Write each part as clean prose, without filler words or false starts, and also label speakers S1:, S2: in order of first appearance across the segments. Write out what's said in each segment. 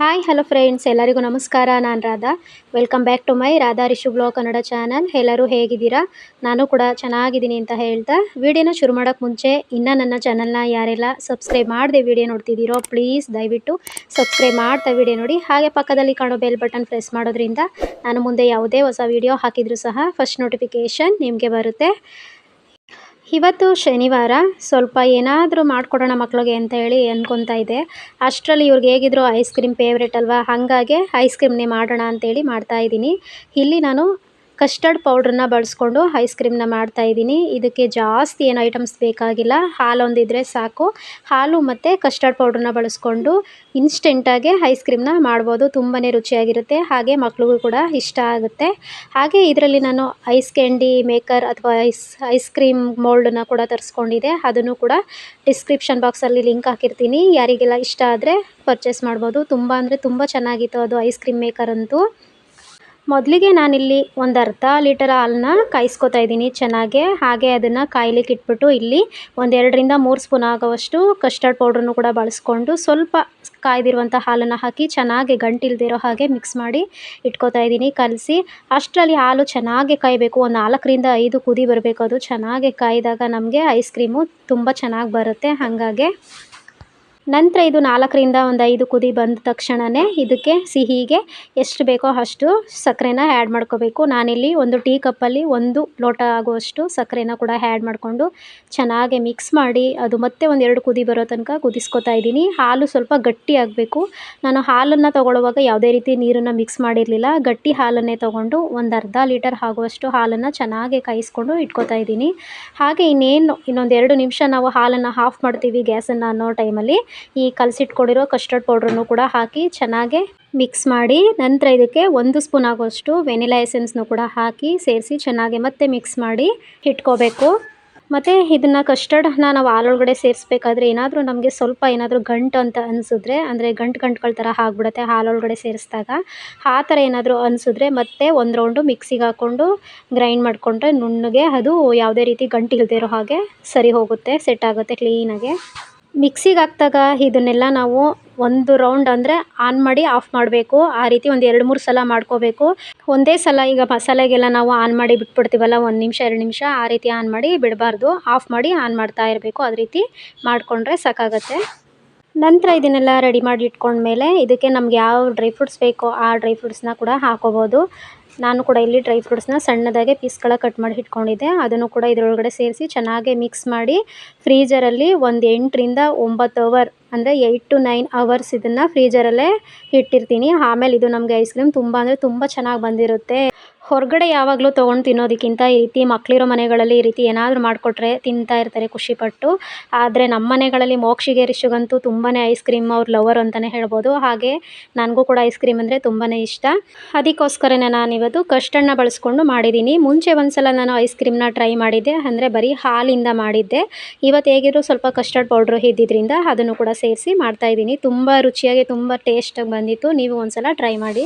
S1: Hi hello friends, ಎಲ್ಲರಿಗೂ ನಮಸ್ಕಾರ. ನಾನು Radha. Welcome back to my Radha Rishu blog Kannada channel. ಎಲ್ಲರೂ ಹೇಗಿದ್ದೀರಾ? ನಾನು ಕೂಡ ಚೆನ್ನಾಗಿದ್ದೀನಿ ಅಂತ ಹೇಳ್ತಾ ವಿಡಿಯೋನ ಶುರು ಮಾಡೋಕ್ಕೆ ಮುಂಚೆ ಇನ್ನೂ ನನ್ನ ಚಾನಲ್ನ ಯಾರೆಲ್ಲ ಸಬ್ಸ್ಕ್ರೈಬ್ ಮಾಡದೆ ವಿಡಿಯೋ ನೋಡ್ತಿದ್ದೀರೋ ಪ್ಲೀಸ್ ದಯವಿಟ್ಟು ಸಬ್ಸ್ಕ್ರೈಬ್ ಮಾಡ್ತಾ ವಿಡಿಯೋ ನೋಡಿ. ಹಾಗೆ ಪಕ್ಕದಲ್ಲಿ ಕಾಣೋ ಬೆಲ್ ಬಟನ್ ಪ್ರೆಸ್ ಮಾಡೋದ್ರಿಂದ ನಾನು ಮುಂದೆ ಯಾವುದೇ ಹೊಸ ವಿಡಿಯೋ ಹಾಕಿದರೂ ಸಹ ಫಸ್ಟ್ ನೋಟಿಫಿಕೇಷನ್ ನಿಮಗೆ ಬರುತ್ತೆ. ಇವತ್ತು ಶನಿವಾರ, ಸ್ವಲ್ಪ ಏನಾದರೂ ಮಾಡಿಕೊಡೋಣ ಮಕ್ಕಳಿಗೆ ಅಂತ ಹೇಳಿ ಅಂದ್ಕೊತಾ ಇದ್ದೆ. ಅಷ್ಟರಲ್ಲಿ ಇವ್ರಿಗೆ ಹೇಗಿದ್ರು ಐಸ್ ಕ್ರೀಮ್ ಫೇವ್ರೇಟ್ ಅಲ್ವಾ, ಹಾಗಾಗಿ ಐಸ್ ಕ್ರೀಮ್ನೇ ಮಾಡೋಣ ಅಂತೇಳಿ ಮಾಡ್ತಾಯಿದ್ದೀನಿ. ಇಲ್ಲಿ ನಾನು ಕಸ್ಟರ್ಡ್ ಪೌಡ್ರನ್ನ ಬಳಸ್ಕೊಂಡು ಐಸ್ ಕ್ರೀಮ್ನ ಮಾಡ್ತಾಯಿದ್ದೀನಿ. ಇದಕ್ಕೆ ಜಾಸ್ತಿ ಏನು ಐಟಮ್ಸ್ ಬೇಕಾಗಿಲ್ಲ, ಹಾಲೊಂದಿದ್ರೆ ಸಾಕು. ಹಾಲು ಮತ್ತು ಕಸ್ಟರ್ಡ್ ಪೌಡ್ರನ್ನ ಬಳಸ್ಕೊಂಡು ಇನ್ಸ್ಟೆಂಟಾಗಿ ಐಸ್ ಕ್ರೀಮ್ನ ಮಾಡ್ಬೋದು. ತುಂಬಾ ರುಚಿಯಾಗಿರುತ್ತೆ, ಹಾಗೆ ಮಕ್ಳಿಗೂ ಕೂಡ ಇಷ್ಟ ಆಗುತ್ತೆ. ಹಾಗೆ ಇದರಲ್ಲಿ ನಾನು ಐಸ್ ಕ್ಯಾಂಡಿ ಮೇಕರ್ ಅಥವಾ ಐಸ್ ಕ್ರೀಮ್ ಮೋಲ್ಡನ್ನ ಕೂಡ ತರಿಸ್ಕೊಂಡಿದ್ದೆ. ಅದನ್ನು ಕೂಡ ಡಿಸ್ಕ್ರಿಪ್ಷನ್ ಬಾಕ್ಸಲ್ಲಿ ಲಿಂಕ್ ಹಾಕಿರ್ತೀನಿ, ಯಾರಿಗೆಲ್ಲ ಇಷ್ಟ ಆದರೆ ಪರ್ಚೇಸ್ ಮಾಡ್ಬೋದು. ತುಂಬ ಅಂದರೆ ತುಂಬ ಚೆನ್ನಾಗಿತ್ತು ಅದು ಐಸ್ ಕ್ರೀಮ್ ಮೇಕರ್ ಅಂತೂ. ಮೊದಲಿಗೆ ನಾನಿಲ್ಲಿ ಒಂದು ಅರ್ಧ ಲೀಟರ್ ಹಾಲನ್ನ ಕಾಯಿಸ್ಕೊತಾ ಇದ್ದೀನಿ ಚೆನ್ನಾಗೆ. ಹಾಗೆ ಅದನ್ನು ಕಾಯ್ಲಿಕ್ಕೆ ಇಟ್ಬಿಟ್ಟು ಇಲ್ಲಿ 2-3 ಸ್ಪೂನ್ ಆಗೋವಷ್ಟು ಕಸ್ಟರ್ಡ್ ಪೌಡ್ರನ್ನು ಕೂಡ ಬಳಸ್ಕೊಂಡು ಸ್ವಲ್ಪ ಕಾಯ್ದಿರುವಂಥ ಹಾಲನ್ನು ಹಾಕಿ ಚೆನ್ನಾಗಿ ಗಂಟಿಲ್ದಿರೋ ಹಾಗೆ ಮಿಕ್ಸ್ ಮಾಡಿ ಇಟ್ಕೊತಾ ಇದ್ದೀನಿ ಕಲಸಿ. ಅಷ್ಟರಲ್ಲಿ ಹಾಲು ಚೆನ್ನಾಗಿ ಕಾಯಬೇಕು, ಒಂದು 4-5 ಕುದಿ ಬರಬೇಕು. ಅದು ಚೆನ್ನಾಗಿ ಕಾಯ್ದಾಗ ನಮಗೆ ಐಸ್ ಕ್ರೀಮು ತುಂಬ ಚೆನ್ನಾಗಿ ಬರುತ್ತೆ. ಹಾಗಾಗಿ ನಂತರ ಇದು 4-5 ಕುದಿ ಬಂದ ತಕ್ಷಣವೇ ಇದಕ್ಕೆ ಸಿಹಿಗೆ ಎಷ್ಟು ಬೇಕೋ ಅಷ್ಟು ಸಕ್ಕರೆನ ಆ್ಯಡ್ ಮಾಡ್ಕೋಬೇಕು. ನಾನಿಲ್ಲಿ ಒಂದು ಟೀ ಕಪ್ಪಲ್ಲಿ 1 ಲೋಟ ಆಗುವಷ್ಟು ಸಕ್ಕರೆನ ಕೂಡ ಆ್ಯಡ್ ಮಾಡಿಕೊಂಡು ಚೆನ್ನಾಗಿ ಮಿಕ್ಸ್ ಮಾಡಿ ಅದು ಮತ್ತೆ 1-2 ಕುದಿ ಬರೋ ತನಕ ಕುದಿಸ್ಕೊತಾ ಇದ್ದೀನಿ. ಹಾಲು ಸ್ವಲ್ಪ ಗಟ್ಟಿ ಆಗಬೇಕು. ನಾನು ಹಾಲನ್ನು ತೊಗೊಳ್ಳುವಾಗ ಯಾವುದೇ ರೀತಿ ನೀರನ್ನು ಮಿಕ್ಸ್ ಮಾಡಿರಲಿಲ್ಲ, ಗಟ್ಟಿ ಹಾಲನ್ನೇ ತೊಗೊಂಡು ಒಂದು ಅರ್ಧ ಲೀಟರ್ ಆಗುವಷ್ಟು ಹಾಲನ್ನು ಚೆನ್ನಾಗಿ ಕಾಯಿಸ್ಕೊಂಡು ಇಟ್ಕೊತಾ ಇದ್ದೀನಿ. ಹಾಗೆ ಇನ್ನೊಂದು 2 ನಿಮಿಷ ನಾವು ಹಾಲನ್ನು ಆಫ್ ಮಾಡ್ತೀವಿ ಗ್ಯಾಸನ್ನು ಅನ್ನೋ ಟೈಮಲ್ಲಿ ಈ ಕಲಸಿಟ್ಕೊಂಡಿರೋ ಕಸ್ಟರ್ಡ್ ಪೌಡ್ರನ್ನು ಕೂಡ ಹಾಕಿ ಚೆನ್ನಾಗಿ ಮಿಕ್ಸ್ ಮಾಡಿ, ನಂತರ ಇದಕ್ಕೆ 1 ಸ್ಪೂನ್ ಆಗುವಷ್ಟು ವೆನಿಲಾ ಎಸೆನ್ಸ್ನು ಕೂಡ ಹಾಕಿ ಸೇರಿಸಿ ಚೆನ್ನಾಗಿ ಮತ್ತೆ ಮಿಕ್ಸ್ ಮಾಡಿ ಇಟ್ಕೋಬೇಕು. ಮತ್ತು ಇದನ್ನು ಕಸ್ಟರ್ಡನ್ನ ನಾವು ಹಾಲೊಳಗಡೆ ಸೇರಿಸ್ಬೇಕಾದ್ರೆ ಏನಾದರೂ ನಮಗೆ ಸ್ವಲ್ಪ ಏನಾದರೂ ಗಂಟು ಅಂತ ಅನಿಸಿದ್ರೆ, ಅಂದರೆ ಗಂಟುಗಳ ಥರ ಆಗಿಬಿಡುತ್ತೆ ಹಾಲೊಳಗಡೆ ಸೇರಿಸಿದಾಗ, ಆ ಥರ ಏನಾದರೂ ಅನಿಸಿದ್ರೆ ಮತ್ತೆ ಒಂದು ರೌಂಡು ಮಿಕ್ಸಿಗೆ ಹಾಕ್ಕೊಂಡು ಗ್ರೈಂಡ್ ಮಾಡಿಕೊಂಡ್ರೆ ನುಣ್ಣಗೆ ಅದು ಯಾವುದೇ ರೀತಿ ಗಂಟು ಇಲ್ಲದೆ ಇರೋ ಹಾಗೆ ಸರಿ ಹೋಗುತ್ತೆ, ಸೆಟ್ ಆಗುತ್ತೆ ಕ್ಲೀನಾಗೆ. ಮಿಕ್ಸಿಗೆ ಹಾಕಿದಾಗ ಇದನ್ನೆಲ್ಲ ನಾವು ಒಂದು ರೌಂಡ್ ಅಂದರೆ ಆನ್ ಮಾಡಿ ಆಫ್ ಮಾಡಬೇಕು. ಆ ರೀತಿ ಒಂದು 2-3 ಸಲ ಮಾಡ್ಕೋಬೇಕು. ಒಂದೇ ಸಲ ಈಗ ಮಸಾಲೆಗೆಲ್ಲ ನಾವು ಆನ್ ಮಾಡಿ ಬಿಟ್ಬಿಡ್ತೀವಲ್ಲ, 1 ನಿಮಿಷ 2 ನಿಮಿಷ ಆ ರೀತಿ ಆನ್ ಮಾಡಿ ಬಿಡಬಾರ್ದು, ಆಫ್ ಮಾಡಿ ಆನ್ ಮಾಡ್ತಾ ಇರಬೇಕು. ಅದೇ ರೀತಿ ಮಾಡಿಕೊಂಡ್ರೆ ಸಾಕಾಗತ್ತೆ. ನಂತರ ಇದನ್ನೆಲ್ಲ ರೆಡಿ ಮಾಡಿ ಇಟ್ಕೊಂಡ್ಮೇಲೆ ಇದಕ್ಕೆ ನಮ್ಗೆ ಯಾವ ಡ್ರೈ ಫ್ರೂಟ್ಸ್ ಬೇಕೋ ಆ ಡ್ರೈ ಫ್ರೂಟ್ಸ್ನ ಕೂಡ ಹಾಕೋಬೋದು. ನಾನು ಕೂಡ ಇಲ್ಲಿ ಡ್ರೈ ಫ್ರೂಟ್ಸ್ನ ಸಣ್ಣದಾಗೆ ಪೀಸ್ಗಳ ಕಟ್ ಮಾಡಿ ಇಟ್ಕೊಂಡಿದ್ದೆ, ಅದನ್ನು ಕೂಡ ಇದರೊಳಗಡೆ ಸೇರಿಸಿ ಚೆನ್ನಾಗಿ ಮಿಕ್ಸ್ ಮಾಡಿ ಫ್ರೀಜರಲ್ಲಿ ಒಂದು 8-9 ಅವರ್ ಅಂದರೆ 8-9 ಅವರ್ಸ್ ಇದನ್ನು ಫ್ರೀಜರಲ್ಲೇ ಇಟ್ಟಿರ್ತೀನಿ. ಆಮೇಲೆ ಇದು ನಮಗೆ ಐಸ್ ಕ್ರೀಮ್ ತುಂಬ ಅಂದರೆ ತುಂಬ ಚೆನ್ನಾಗಿ ಬಂದಿರುತ್ತೆ. ಹೊರಗಡೆ ಯಾವಾಗಲೂ ತೊಗೊಂಡು ತಿನ್ನೋದಕ್ಕಿಂತ ಈ ರೀತಿ ಮಕ್ಕಳಿರೋ ಮನೆಗಳಲ್ಲಿ ಈ ರೀತಿ ಏನಾದರೂ ಮಾಡಿಕೊಟ್ರೆ ತಿಂತಾ ಇರ್ತಾರೆ ಖುಷಿಪಟ್ಟು. ಆದರೆ ನಮ್ಮ ಮನೆಗಳಲ್ಲಿ ಮೋಕ್ಷಿಗೆ ರಿಷುಗಂತೂ ತುಂಬಾ ಐಸ್ ಕ್ರೀಮ್ ಅವ್ರ ಲವರ್ ಅಂತಲೇ ಹೇಳ್ಬೋದು. ಹಾಗೆ ನನಗೂ ಕೂಡ ಐಸ್ ಕ್ರೀಮ್ ಅಂದರೆ ತುಂಬಾ ಇಷ್ಟ. ಅದಕ್ಕೋಸ್ಕರನೇ ನಾನಿವತ್ತು ಕಸ್ಟರ್ಡ್ನ ಬಳಸ್ಕೊಂಡು ಮಾಡಿದ್ದೀನಿ. ಮುಂಚೆ ಒಂದು ಸಲ ನಾನು ಐಸ್ ಕ್ರೀಮ್ನ ಟ್ರೈ ಮಾಡಿದ್ದೆ, ಅಂದರೆ ಬರೀ ಹಾಲಿಂದ ಮಾಡಿದ್ದೆ. ಇವತ್ತು ಹೇಗಿದ್ರು ಸ್ವಲ್ಪ ಕಸ್ಟರ್ಡ್ ಪೌಡ್ರು ಇದ್ದಿದ್ದರಿಂದ ಅದನ್ನು ಕೂಡ ಸೇರಿಸಿ ಮಾಡ್ತಾಯಿದ್ದೀನಿ. ತುಂಬ ರುಚಿಯಾಗಿ ತುಂಬ ಟೇಸ್ಟಾಗಿ ಬಂದಿತ್ತು. ನೀವು ಒಂದು ಸಲ ಟ್ರೈ ಮಾಡಿ.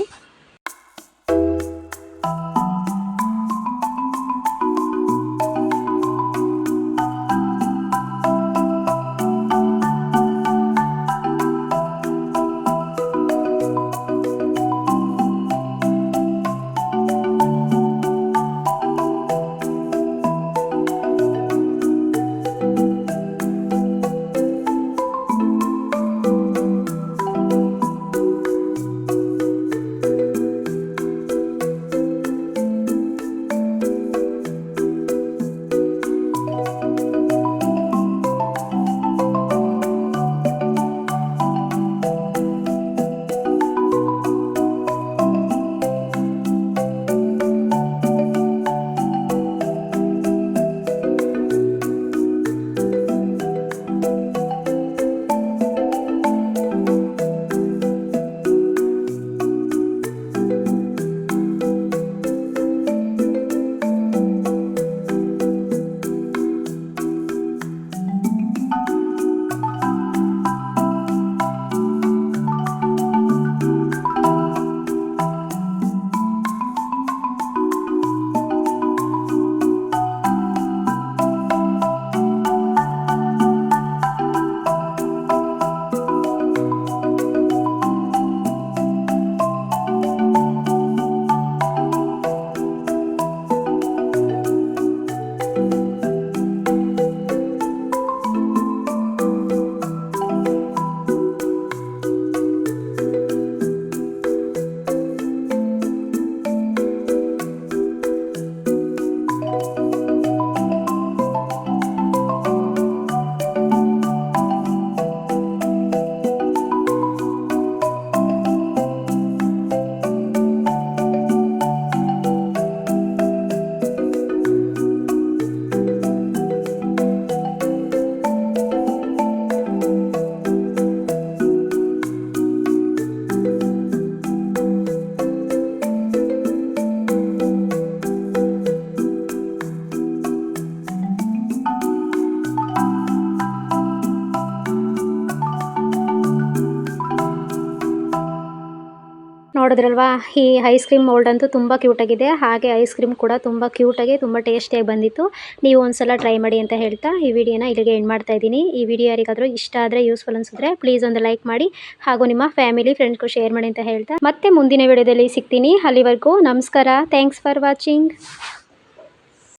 S1: ನೋಡಿದ್ರಲ್ವಾ, ಈ ಐಸ್ ಕ್ರೀಮ್ ಮೋಲ್ಡ್ ಅಂತೂ ತುಂಬ ಕ್ಯೂಟಾಗಿದೆ. ಹಾಗೆ ಐಸ್ ಕ್ರೀಮ್ ಕೂಡ ತುಂಬ ಕ್ಯೂಟಾಗಿ ತುಂಬ ಟೇಸ್ಟಿಯಾಗಿ ಬಂದಿತ್ತು. ನೀವು ಒಂದ್ಸಲ ಟ್ರೈ ಮಾಡಿ ಅಂತ ಹೇಳ್ತಾ ಈ ವಿಡಿಯೋನ ಇಲ್ಲಿಗೆ ಎಂಡ್ ಮಾಡ್ತಾ ಇದ್ದೀನಿ. ಈ ವಿಡಿಯೋ ಯಾರಿಗಾದರೂ ಇಷ್ಟ ಆದರೆ, ಯೂಸ್ಫುಲ್ ಅನಿಸಿದ್ರೆ ಪ್ಲೀಸ್ ಒಂದು ಲೈಕ್ ಮಾಡಿ, ಹಾಗೂ ನಿಮ್ಮ ಫ್ಯಾಮಿಲಿ ಫ್ರೆಂಡ್ಸ್ಗೂ ಶೇರ್ ಮಾಡಿ ಅಂತ ಹೇಳ್ತಾ ಮತ್ತೆ ಮುಂದಿನ ವಿಡಿಯೋದಲ್ಲಿ ಸಿಗ್ತೀನಿ. ಅಲ್ಲಿವರೆಗೂ ನಮಸ್ಕಾರ. Thanks for watching.